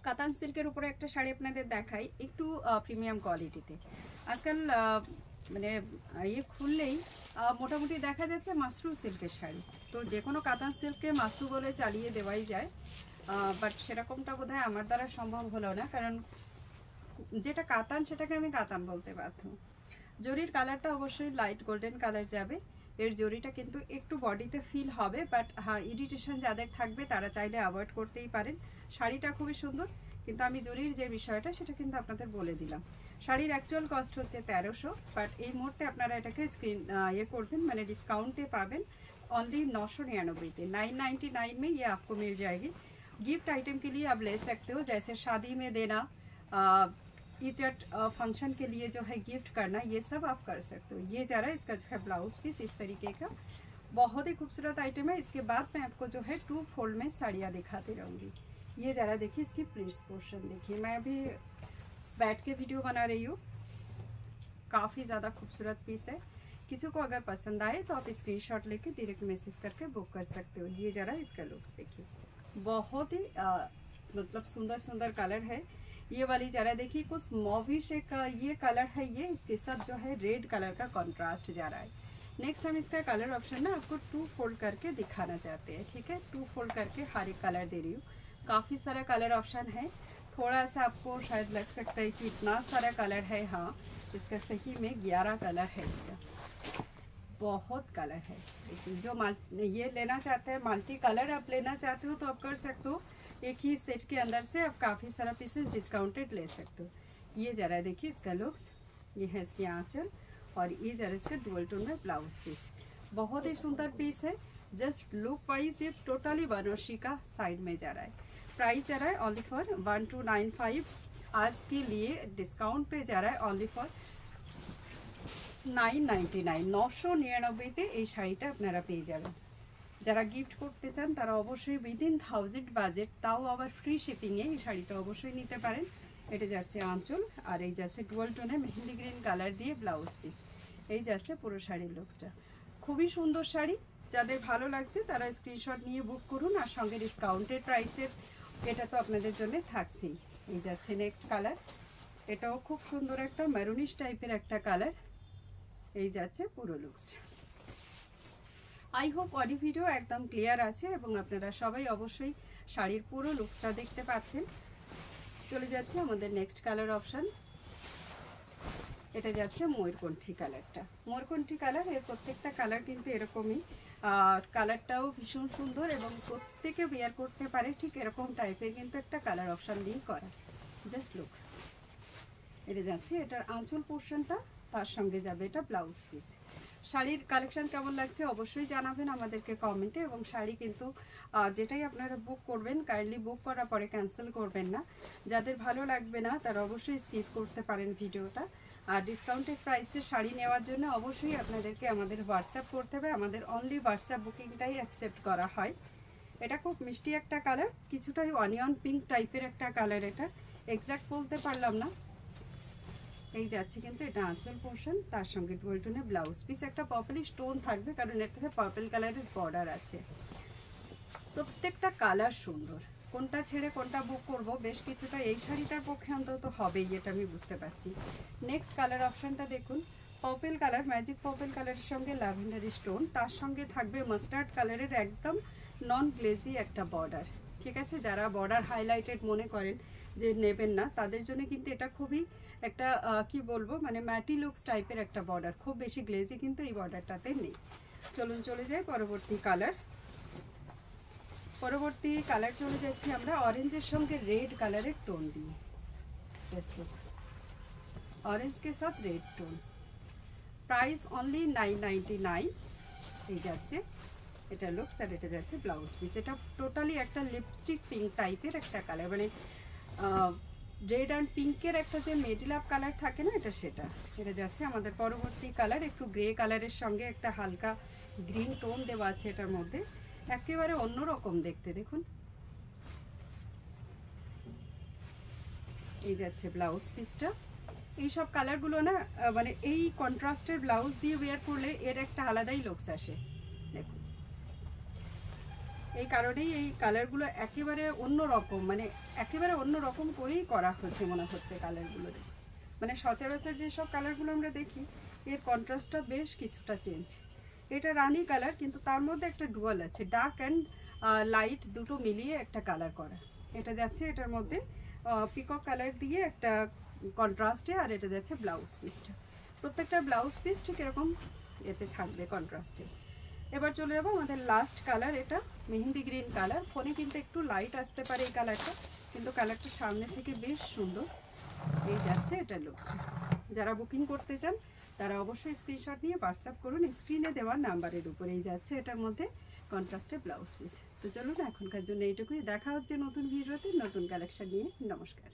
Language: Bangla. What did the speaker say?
কাতান সিল্কের উপরে একটা শাড়ি আপনাদের দেখাই, একটু প্রিমিয়াম কোয়ালিটিতে। আজকাল মানে ইয়ে খুললেই মোটামুটি দেখা যাচ্ছে মাশরু সিল্কের শাড়ি। তো যে কোনো কাতান সিল্ককে মাশরু বলে চালিয়ে দেওয়াই যায়, বাট সেরকমটা বোধহয় আমার দ্বারা সম্ভব হলো না, কারণ যেটা কাতান সেটাকে আমি কাতান বলতে বাধ্য। জরির কালারটা অবশ্যই লাইট গোল্ডেন কালার যাবে। এর জরিটা কিন্তু একটু বডিতে ফিল হবে, বাট হ্যাঁ ইরিটেশন যাদের থাকবে তারা চাইলে অ্যাভয়েড করতেই পারেন। শাড়িটা খুবই সুন্দর, কিন্তু আমি জরির যে বিষয়টা সেটা কিন্তু আপনাদের বলে দিলাম। শাড়ির অ্যাকচুয়াল কস্ট হচ্ছে 1300, বাট এই মুহূর্তে আপনারা এটাকে ইয়ে করবেন, মানে डिस्काउंटे पाबेन ओनली 999 999 में ये आपको मिल जाएगी। गिफ्ट आइटम के लिए आप ले सकते हो, जैसे शादी में देना, इजट फंक्शन के लिए जो है गिफ्ट करना, ये सब आप कर सकते हो। ये जा रहा है इसका जो है ब्लाउज पीस इस तरीके का, बहुत ही खूबसूरत आइटम है। इसके बाद मैं आपको जो है 2 फोल्ड में साड़ियाँ दिखाती रहूँगी। ये ज़रा देखिए इसकी प्रिंट्स पोर्शन देखिए, मैं अभी बैठ के वीडियो बना रही हूँ। काफ़ी ज़्यादा खूबसूरत पीस है। किसी को अगर पसंद आए तो आप स्क्रीनशॉट लेके डायरेक्ट मैसेज करके बुक कर सकते हो। ये ज़रा इसका लुक्स देखिए, बहुत ही मतलब सुंदर सुंदर कलर है। ये वाली ज़रा देखिए कुछ मॉविश एक ये कलर है, ये इसके साथ जो है रेड कलर का कॉन्ट्रास्ट जा रहा है। नेक्स्ट हम इसका कलर ऑप्शन ना आपको 2 फोल्ड करके दिखाना चाहते हैं, ठीक है। 2 फोल्ड करके हर एक कलर दे रही हूँ। काफ़ी सारा कलर ऑप्शन है, थोड़ा सा आपको शायद लग सकता है कि इतना सारा कलर है, हाँ इसका सही में 11 कलर है। इसका बहुत कलर है, लेकिन जो ये लेना चाहते हैं मल्टी कलर आप लेना चाहते हो तो आप कर सकते हो। एक ही सेट के अंदर से आप काफ़ी सारा पीसेस डिस्काउंटेड ले सकते हो। ये ज़रा देखिए इसका लुक्स, ये है इसकी आंचल, और ये ज़रा इसका डुअल टोन में ब्लाउज पीस। बहुत ही सुंदर पीस है। जस्ट लुक वाइज ये टोटली बनारसी का साइड में जा रहा है। प्राइस जा रहा है ओनली फॉर 1295। आज के लिए डिस्काउंट पे जा रहा है ओनली फॉर 999 999 এই শাড়িটা আপনারা পেয়ে যাবেন। যারা গিফট করতে চান তারা অবশ্যই উইদিন 1000 বাজেট, তাও আবার ফ্রি শিপিংয়ে এই শাড়িটা অবশ্যই নিতে পারেন। এটা যাচ্ছে আঁচল, আর এই যাচ্ছে ডুয়াল টোনে মেহেন্দি গ্রিন কালার দিয়ে ব্লাউজ পিস। এই যাচ্ছে পুরো শাড়ির লুকসটা। খুবই সুন্দর শাড়ি, যাদের ভালো লাগছে তারা স্ক্রিনশট নিয়ে বুক করুন, আর সঙ্গে ডিসকাউন্টেড প্রাইসের এটা তো আপনাদের জন্য থাকছেই। এই যাচ্ছে নেক্সট কালার, এটাও খুব সুন্দর একটা মেরুনিশ টাইপের একটা কালার। এই যাচ্ছে পুরো লুকসটা। আই হোপ অডি ভিডিও একদম ক্লিয়ার আছে এবং আপনারা সবাই অবশ্যই শাড়ির পুরো লুকসটা দেখতে পাচ্ছেন। চলে যাচ্ছে আমাদের নেক্সট কালার অপশন, এটা যাচ্ছে ময়ূরকণ্ঠী কালারটা। ময়ূরকণ্ঠী কালার, এর প্রত্যেকটা কালার কিন্তু এরকমই, কালারটাও ভীষণ সুন্দর এবং প্রত্যেকে বিয়ার করতে পারে, ঠিক এরকম টাইপের কিন্তু একটা কালার অপশন দিয়ে করা। জাস্ট লুক, এটা যাচ্ছে এটার আঁচল পোর্শনটা, তার সঙ্গে যাবে এটা ব্লাউজ পিস। শাড়ির কালেকশন কেমন লাগছে অবশ্যই জানাবেন আমাদেরকে কমেন্টে, এবং শাড়ি কিন্তু যেটাই আপনারা বুক করবেন কাইন্ডলি বুক করার পরে ক্যান্সেল করবেন না। যাদের ভালো লাগবে না তারা অবশ্যই স্কিপ করতে পারেন ভিডিওটা। আর ডিসকাউন্টেড প্রাইসে শাড়ি নেওয়ার জন্য অবশ্যই আপনাদেরকে আমাদের হোয়াটসঅ্যাপ করতে হবে, আমাদের অনলি হোয়াটসঅ্যাপ বুকিংটাই অ্যাকসেপ্ট করা হয়। এটা খুব মিষ্টি একটা কালার, কিছুটাই অনিয়ন পিঙ্ক টাইপের একটা কালার, এটা এক্স্যাক্ট বলতে পারলাম না। এই যাচ্ছে কিন্তু এটা আঁচল পোর্শন, তার সঙ্গে ডুয়াল টোনে ব্লাউজ পিস। একটা পার্পলিশ টোন থাকবে কারণ এটাতে পার্পল কালারের বর্ডার আছে। প্রত্যেকটা কালার সুন্দর, কোনটা ছেড়ে কোনটা বুক করব বেশ কিছুটা এই শাড়িটার পক্ষে অন্তত হবেই, এটা আমি বুঝতে পারছি। নেক্সট কালার অপশনটা দেখুন, পার্পল কালার, ম্যাজিক পার্পল কালারের সঙ্গে ল্যাভেন্ডারি স্টোন, তার সঙ্গে থাকবে মাস্টার্ড কালারের একদম নন গ্লেজি একটা বর্ডার। ঠিক আছে, যারা বর্ডার হাইলাইটেড মনে করেন যে নেবেন না তাদের জন্য কিন্তু এটা খুবই একটা কি বলবো, মানে ম্যাটি লুকস টাইপের একটা বর্ডার, খুব বেশি গ্লেজি কিন্তু এই বর্ডারটাতে নেই। চলুন চলে যাই পরবর্তী কালার। পরবর্তী কালার চলে যাচ্ছি আমরা অরেঞ্জের সঙ্গে রেড কালারের টোন দিয়ে। অরেঞ্জ কে সাথ রেড টোন, প্রাইস অনলি 999। এই যাচ্ছে এটা লুকস, আর এটা যাচ্ছে ব্লাউজ পিস। এটা টোটালি একটা লিপস্টিক পিঙ্ক টাইপের একটা কালার, মানে রেড অ্যান্ড পিঙ্কের একটা যে মিডল আপ কালার থাকে না, এটা সেটা। এটা যাচ্ছে আমাদের পরবর্তী কালার, একটু গ্রে কালারের সঙ্গে একটা হালকা গ্রিন টোন দেওয়া আছে এটার মধ্যে, একেবারে অন্যরকম দেখতে। দেখুন এই যাচ্ছে ব্লাউজ পিসটা। এইসব কালারগুলো না মানে এই কন্ট্রাস্টের ব্লাউজ দিয়ে ওয়্যার করলে এর একটা আলাদাই লুকস আসে। দেখুন এই কারণেই এই কালারগুলো একেবারে অন্য রকম, মানে একেবারে অন্য রকম করেই করা হয়েছে মনে হচ্ছে কালারগুলো দেখে। মানে সচরাচর যেসব কালারগুলো আমরা দেখি এর কন্ট্রাস্টটা বেশ কিছুটা চেঞ্জ। এটা রানি কালার, কিন্তু তার মধ্যে একটা ডুয়াল আছে, ডার্ক অ্যান্ড লাইট দুটো মিলিয়ে একটা কালার করা। এটা যাচ্ছে এটার মধ্যে পিকক কালার দিয়ে একটা কন্ট্রাস্টে, আর এটা যাচ্ছে ব্লাউজ পিসটা। প্রত্যেকটা ব্লাউজ পিস ঠিক এরকম এতে থাকবে কন্ট্রাস্টে। এবার চলে যাবো আমাদের লাস্ট কালার, এটা মেহেন্দি গ্রিন কালার। ফোনে কিন্তু একটু লাইট আসতে পারে এই কালারটা, কিন্তু কালারটা সামনে থেকে বেশ সুন্দর। এই যাচ্ছে এটা লুকস। যারা বুকিং করতে চান তারা অবশ্যই স্ক্রিনশট নিয়ে হোয়াটসঅ্যাপ করুন স্ক্রিনে দেওয়ার নাম্বারের উপর। এই যাচ্ছে এটার মধ্যে কন্ট্রাস্টে ব্লাউজ পিস। তো চলুন এখনকার জন্য এইটুকুই, দেখা হচ্ছে নতুন ভিডিওতে নতুন কালেকশন নিয়ে। নমস্কার।